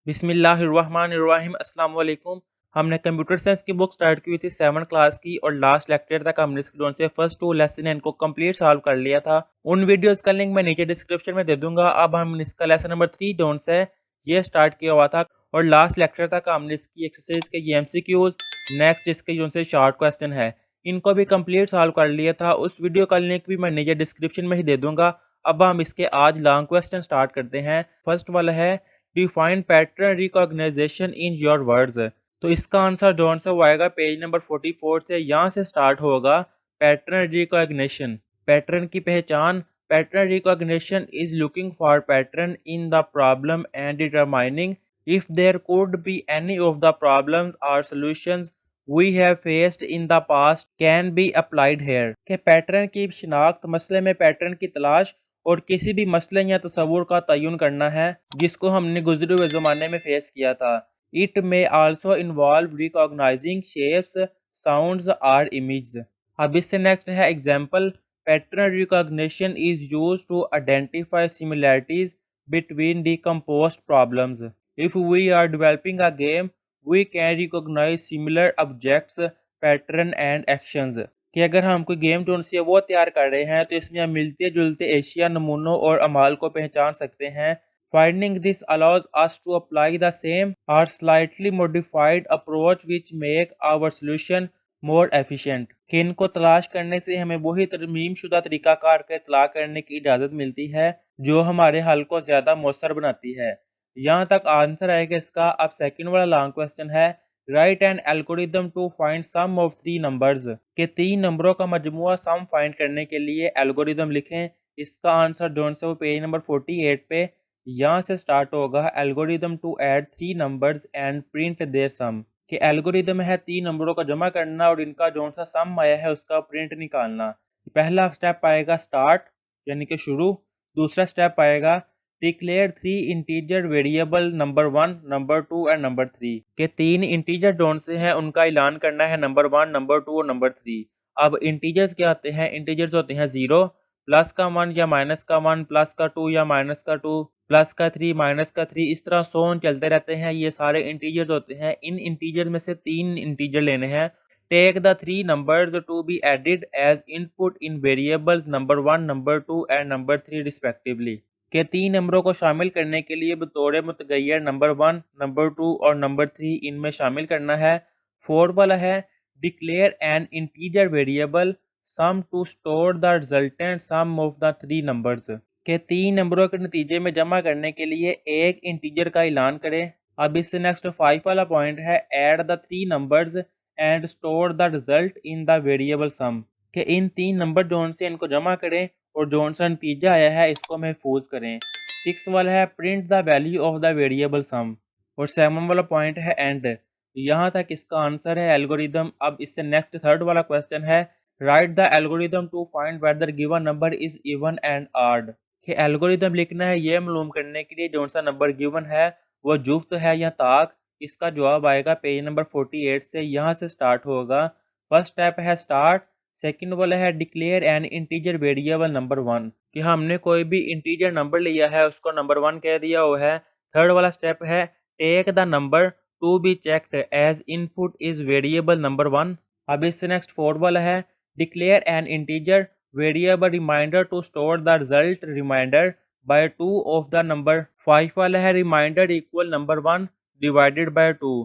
बिस्मिल्लाहिर्रहमानिर्रहीम अस्सलाम वालेकुम। हमने कंप्यूटर साइंस की बुक स्टार्ट की हुई थी 7 क्लास की और लास्ट लेक्चर तक हमने इसके जोन से फर्स्ट 2 लेसन इनको कंप्लीट सॉल्व कर लिया था। उन वीडियोस का लिंक मैं नीचे डिस्क्रिप्शन में दे दूंगा। अब हम इसका लेसन नंबर 3 जोन से ये स्टार्ट किया हुआ था और लास्ट लेक्चर तक हमने इसकी एक्सरसाइज के ये एमसीक्यूज नेक्स्ट इसके जोन से शॉर्ट क्वेश्चन है इनको भी कंप्लीट सॉल्व कर लिया था। उस वीडियो का लिंक भी मैं नीचे डिस्क्रिप्शन में ही दे दूंगा। अब हम इसके आज लॉन्ग क्वेश्चन स्टार्ट करते हैं। फर्स्ट वाला है define pattern recognisation in your words. तो इसका आंसर जौन सा वो आएगा पेज नंबर 44 से, यहाँ से स्टार्ट होगा। पैटर्न रिकॉग्निशन, पैटर्न की पहचान। Pattern recognition is looking for pattern in the problem and determining if there could be any of the problems or solutions we have faced in the past can be applied here. के pattern की शिनाख्त, मसले में pattern की तलाश और किसी भी मसले या तस्वुर का तयन करना है जिसको हमने गुजरे हुए ज़माने में फेस किया था। It may also involve recognising shapes, sounds और इमेज। अब इससे नेक्स्ट है example. Pattern recognition is use to identify similarities between decomposed problems. If we are developing a game we can recognise similar objects, pattern and actions. कि अगर हम कोई game zone से वो तैयार कर रहे हैं तो इसमें हम मिलते जुलते एशिया, नमूनों और अमाल को पहचान सकते हैं। Finding this allows us to apply the same or slightly modified approach which make our solution more efficient. कि इनको तलाश करने से हमें वही तरमीम शुदा तरीकाकार का इतला करने की इजाज़त मिलती है जो हमारे हल को ज़्यादा मौसर बनाती है। यहाँ तक आंसर आएगा इसका। अब सेकंड वाला लॉन्ग क्वेश्चन है write an algorithm to find sum of 3 numbers. के 3 नंबरों का मजमुआ सम फाइंड करने के लिए एल्गोरिदम लिखें। इसका आंसर जोन से वो पेज नंबर 48 पे, यहाँ से स्टार्ट होगा। Algorithm to add 3 numbers and print their sum. कि एल्गोरिदम है 3 नंबरों का जमा करना और इनका जोन सा सम आया है उसका प्रिंट निकालना। पहला स्टेप आएगा स्टार्ट यानी कि शुरू। दूसरा स्टेप आएगा declare 3 integer variable number 1, number 2 and number 3। के 3 इंटीजर जोन से हैं उनका ऐलान करना है नंबर 1, नंबर 2 और नंबर 3। अब इंटीजर्स क्या होते हैं? इंटीजर्स होते हैं 0, प्लस का 1 या माइनस का 1, प्लस का 2 या माइनस का 2, प्लस का 3, माइनस का 3, इस तरह सोन चलते रहते हैं। ये सारे इंटीजर्स होते हैं। इन इंटीजर में से 3 इंटीजर लेने हैं। Take the 3 numbers to be added as input in variables number 1, number 2 and number 3 respectively. के 3 नंबरों को शामिल करने के लिए बतौर मुतगैर नंबर 1, नंबर 2 और नंबर 3 इनमें शामिल करना है। फोर्थ वाला है declare an integer variable sum to store the resultant sum of the 3 numbers. के 3 नंबरों के नतीजे में जमा करने के लिए एक इंटीजर का ऐलान करें। अब इससे नेक्स्ट 5 वाला पॉइंट है add the 3 numbers and store the result in the variable sum. के इन 3 नंबर जोन से इनको जमा करें और जोन सा नतीजा आया है इसको महफूज करें। 6 वाला है print the value of the variable sum और 7 वाला पॉइंट है एंड। यहाँ तक इसका आंसर है एल्गोरिदम। अब इससे नेक्स्ट थर्ड वाला क्वेश्चन है write the algorithm to find whether given number is even and odd. कि एल्गोरिदम लिखना है ये मालूम करने के लिए जोन सा नंबर गिवन है वो जुफ्त है या ताक। इसका जवाब आएगा पेज नंबर 48 से, यहाँ से स्टार्ट होगा। फर्स्ट स्टेप है स्टार्ट। सेकंड वाला है declare an integer variable number 1 कि हमने कोई भी इंटीजर नंबर लिया है उसको नंबर 1 कह दिया हुआ है। थर्ड वाला स्टेप है take the number to be checked as input is variable number 1। अब इससे नेक्स्ट फोर्थ वाला है declare an integer variable remainder to store the result remainder by 2 of the number. 5 वाला है remainder equal number 1 divided by 2।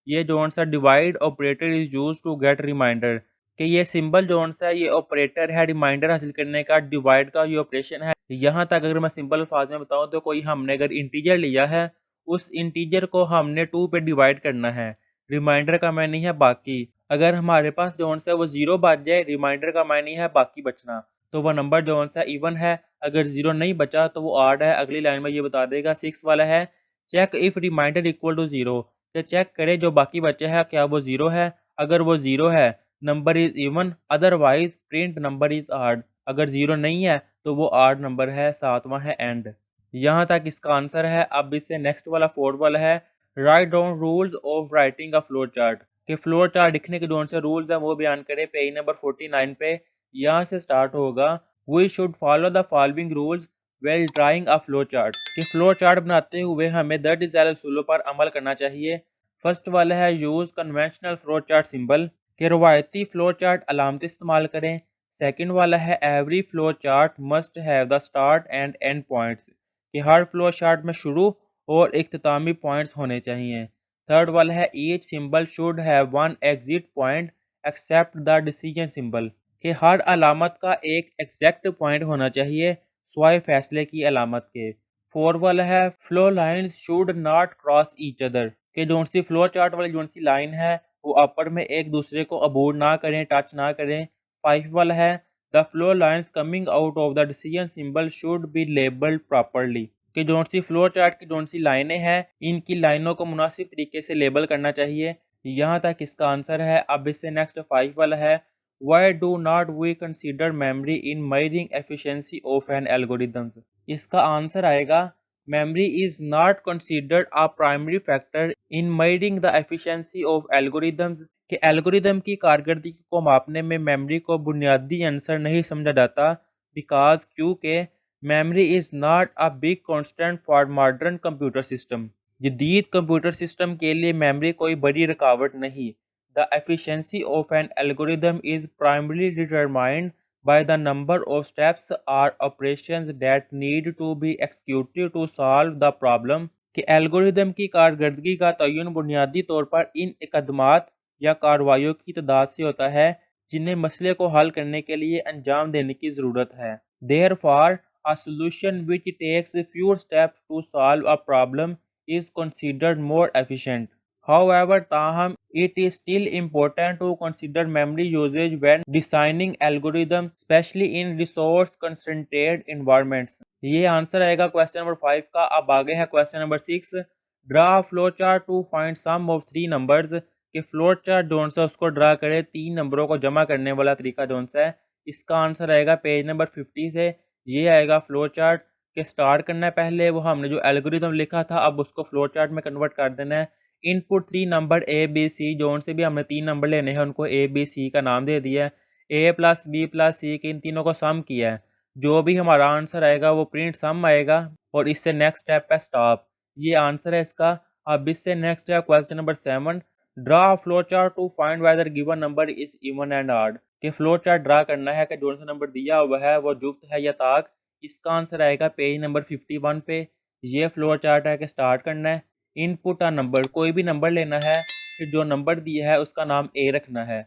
ये जोन सा divide operator is use to get remainder. कि ये सिंबल जोन सा ये ऑपरेटर है रिमाइंडर हासिल करने का। डिवाइड का ये ऑपरेशन है। यहाँ तक अगर मैं सिंपल अल्फाज में बताऊँ तो कोई हमने अगर इंटीजर लिया है उस इंटीजर को हमने 2 पे डिवाइड करना है। रिमाइंडर का मायने है बाकी। अगर हमारे पास जोन सा वो 0 बच जाए, रिमाइंडर का मायने है बाकी बचना, तो वह नंबर जोन सा इवन है। अगर 0 नहीं बचा तो वो ऑड है। अगली लाइन में ये बता देगा। 6 वाला है check if remainder equal to 0। तो चेक करें जो बाकी बचा है क्या वो 0 है। अगर वो 0 है number is even, otherwise print number is odd. अगर 0 नहीं है तो वो ऑड नंबर है। 7वां है एंड। यहाँ तक इसका आंसर है। अब इससे नेक्स्ट वाला फोर्थ वाला है write down rules of writing a flow chart. कि फ्लो चार्ट लिखने के जोन से रूल्स हैं वो बयान करें पेज नंबर 49 पे, यहाँ से स्टार्ट होगा। We should follow the following rules while drawing a flow chart कि फ्लो चार्ट बनाते हुए हमें द डिजायर्ड उसूलों पर अमल करना चाहिए। फर्स्ट वाला है use conventional flow chart symbol कि रवायती फ्लो चार्ट अलामत इस्तेमाल करें। सेकंड वाला है every flow chart must have the start and and points कि हर फ्लो चार्ट में शुरू और इख्तितामी पॉइंट्स होने चाहिए। थर्ड वाला है each symbol should have one exit point accept the decision symbol कि हर अलामत का एक एग्जैक्ट पॉइंट होना चाहिए स्वाय फैसले की अलामत के। फोर वाला है flow lines should not cross each other कि जो सी फ्लो चार्ट वाली जो सी लाइन है वो अपर में एक दूसरे को अबूर ना करें, टच ना करें। फाइव वाला है the flow lines coming out of the decision symbol should be labelled properly कि जो सी फ्लो चार्ट की जो सी लाइनें हैं इनकी लाइनों को मुनासिब तरीके से लेबल करना चाहिए। यहाँ तक इसका आंसर है। अब इससे नेक्स्ट फाइव वाला है Why do not we consider memory in measuring efficiency of an algorithm? इसका आंसर आएगा memory is not considered a primary factor in measuring the efficiency of algorithms कि एल्गोरिदम की कारकर्दगी को मापने में मेमोरी को बुनियादी अंसर नहीं समझा जाता बिकॉज क्योंकि memory is not a big constant for modern computer system. जदीद कंप्यूटर सिस्टम के लिए मेमोरी कोई बड़ी रुकावट नहीं। The efficiency of an algorithm is primarily determined by the number of steps or operations that need to be executed to solve the problem कि algorithm की कारकर्दगी का तयन बुनियादी तौर पर इन इकदमात या कार्रवाइयों की तादाद से होता है जिन्हें मसले को हल करने के लिए अंजाम देने की ज़रूरत है। Therefore, a solution which takes fewer steps to solve a problem is considered more efficient. However, ताहम it is still important to consider memory usage when designing algorithms, especially in resource-constrained environments. ये answer आएगा question number 5 का। अब आगे है question number 6। Draw flow chart to find sum of 3 numbers कि flow chart जोन सा उसको ड्रा करे 3 नंबरों को जमा करने वाला तरीका जोन सा है। इसका आंसर आएगा पेज नंबर 50 से। ये आएगा फ्लो चार्ट के स्टार्ट करना है पहले वो हमने जो एल्गोरिथम लिखा था अब उसको फ्लो चार्ट में कन्वर्ट कर देना है। Input 3 number A B C जोन से भी हमने 3 नंबर लेने हैं उनको ए बी सी का नाम दे दिया है। ए प्लस बी प्लस सी के इन तीनों को सम किया है। जो भी हमारा आंसर आएगा वो प्रिंट सम आएगा और इससे नेक्स्ट स्टेप है स्टॉप। ये आंसर है इसका। अब इससे नेक्स्ट है question number 7। Draw flow chart to find whether given number is even and odd कि फ्लो चार्ट ड्रा करना है कि जो सा नंबर दिया हुआ है वो जुफ्त है या ताक। इसका आंसर आएगा पेज नंबर 51 पे। ये फ्लो चार्ट है कि स्टार्ट करना है। इनपुट आ नंबर कोई भी नंबर लेना है फिर जो नंबर दिया है उसका नाम ए रखना है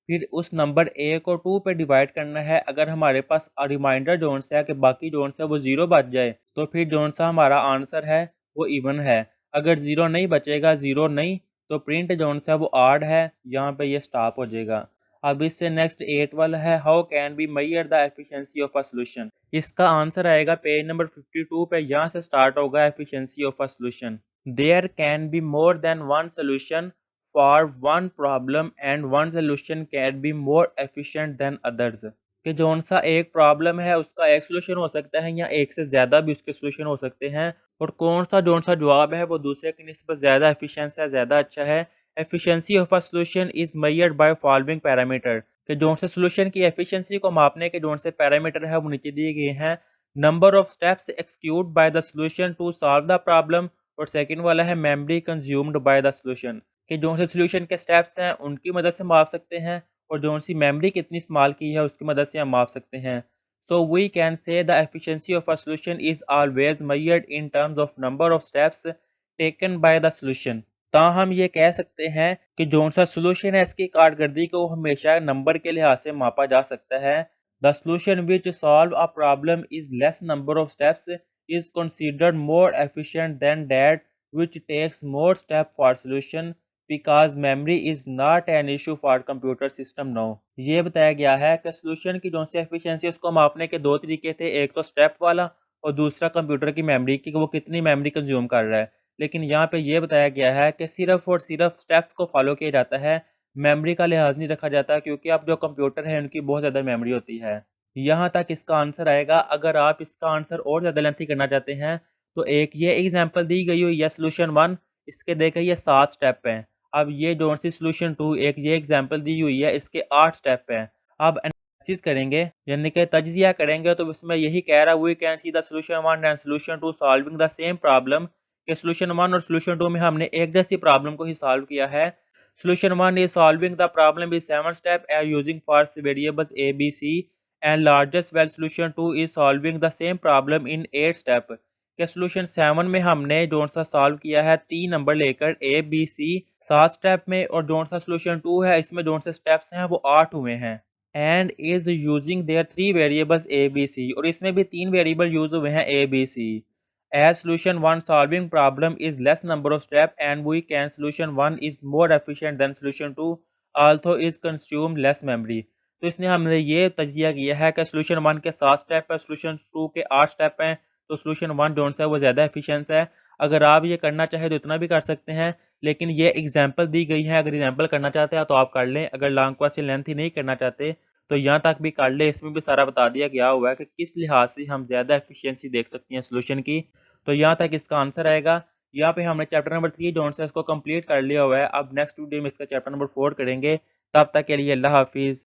फिर उस नंबर ए को 2 पे डिवाइड करना है। अगर हमारे पास रिमाइंडर जोन से है कि बाकी जोन से वो 0 बच जाए तो फिर जोन सा हमारा आंसर है वो इवन है। अगर 0 नहीं बचेगा 0 नहीं तो प्रिंट जोन सा वो आड है। यहाँ पे ये स्टॉप हो जाएगा। अब इससे नेक्स्ट 8 वाला है how can be measure the efficiency of a solution. इसका आंसर आएगा पेज नंबर 52 पे। यहाँ से स्टार्ट होगा efficiency of a solution. There can be more than one solution for one problem and one solution can be more efficient than others कि जौन सा एक प्रॉब्लम है उसका एक सोल्यूशन हो सकता है या एक से ज़्यादा भी उसके सोल्यूशन हो सकते हैं और कौन सा जौन सा जवाब है वो दूसरे की निस्बत ज़्यादा एफिशिएंट है ज़्यादा अच्छा है। Efficiency of a solution is measured by following parameter कि जौन से सोल्यूशन की एफिशिएंसी को मापने के जौन से पैरामीटर है वो नीचे दिए गए हैं। Number of steps execute by the solution to solve the problem और सेकंड वाला है memory consumed by the solution कि जो से सोल्यूशन के स्टेप्स हैं उनकी मदद से माप सकते हैं और जो सी मेमोरी कितनी इस्तेमाल की है उसकी मदद से हम माप सकते हैं। So we can say the efficiency of a solution is always measured in terms of number of steps taken by the solution. हम ये कह सकते हैं कि जो सा सोल्यूशन है इसकी कारकर्दगी को हमेशा नंबर के लिहाज से मापा जा सकता है। The solution which solve a problem is less number of steps is considered more efficient than that which takes more step for solution because memory is not an issue for computer system now। ये बताया गया है कि solution की जो सी efficiency उसको मापने के दो तरीके थे, एक तो step वाला और दूसरा कंप्यूटर की मेमोरी की वो कितनी मेमोरी कंज्यूम कर रहा है। लेकिन यहाँ पे ये बताया गया है कि सिर्फ और सिर्फ स्टेप्स को फॉलो किया जाता है, मेमोरी का लिहाज नहीं रखा जाता क्योंकि अब जो कंप्यूटर है उनकी बहुत ज़्यादा मेमोरी होती है। यहाँ तक इसका आंसर आएगा। अगर आप इसका आंसर और ज़्यादा लेंथी करना चाहते हैं तो एक ये एग्जांपल दी गई हुई है सोल्यूशन 1 इसके देखें ये 7 स्टेप हैं। अब ये जो सी सोल्यूशन 2 एक ये एग्जांपल दी हुई है इसके 8 स्टेप हैं। अब एनालिसिस करेंगे यानी कि तज्जिया करेंगे तो इसमें यही कह रहा है we can see the solution 1 and solution 2 solving the same problem कि सोल्यूशन 1 और सोल्यूशन 2 में हमने एक जैसी प्रॉब्लम को ही सॉल्व किया है। Solution 1 is solving the problem with 7 step using four variables A B C and largest while solution 2 is solving the same problem in 8 step के सोल्यूशन 7 में हमने जो सा सॉल्व किया है 3 नंबर लेकर ए बी सी 7 स्टेप में, और जो सा सोल्यूशन 2 है इसमें जो से स्टेप्स हैं वो 8 हुए हैं। And is using their 3 variables A B C, और इसमें भी 3 वेरिएबल यूज हुए हैं A B C. As solution 1 solving problem is less number of step and we can solution 1 is more efficient than solution 2 also is consume less memory. तो इसने हमने ये तजिया किया है कि सोल्यूशन 1 के 7 स्टेप है, सोल्यूशन 2 के 8 स्टेप हैं, तो सोल्यूशन 1 जो है वो ज़्यादा एफिशिएंट है। अगर आप ये करना चाहें तो इतना भी कर सकते हैं, लेकिन ये एग्जाम्पल दी गई है। अगर एग्जाम्पल करना चाहते हैं तो आप कर लें, अगर लॉन्ग क्वेश्चन लेंथ ही नहीं करना चाहते तो यहाँ तक भी कर ले। इसमें भी सारा बता दिया गया हुआ है कि किस लिहाज से हम ज़्यादा एफिशिएंसी देख सकते हैं सोल्यूशन की। तो यहाँ तक इसका आंसर आएगा। यहाँ पे हमने चैप्टर नंबर 3 जो है इसको कंप्लीट कर लिया हुआ है। अब नेक्स्ट वीडियो में इसका चैप्टर नंबर 4 करेंगे। तब तक के लिए अल्लाह हाफिज़।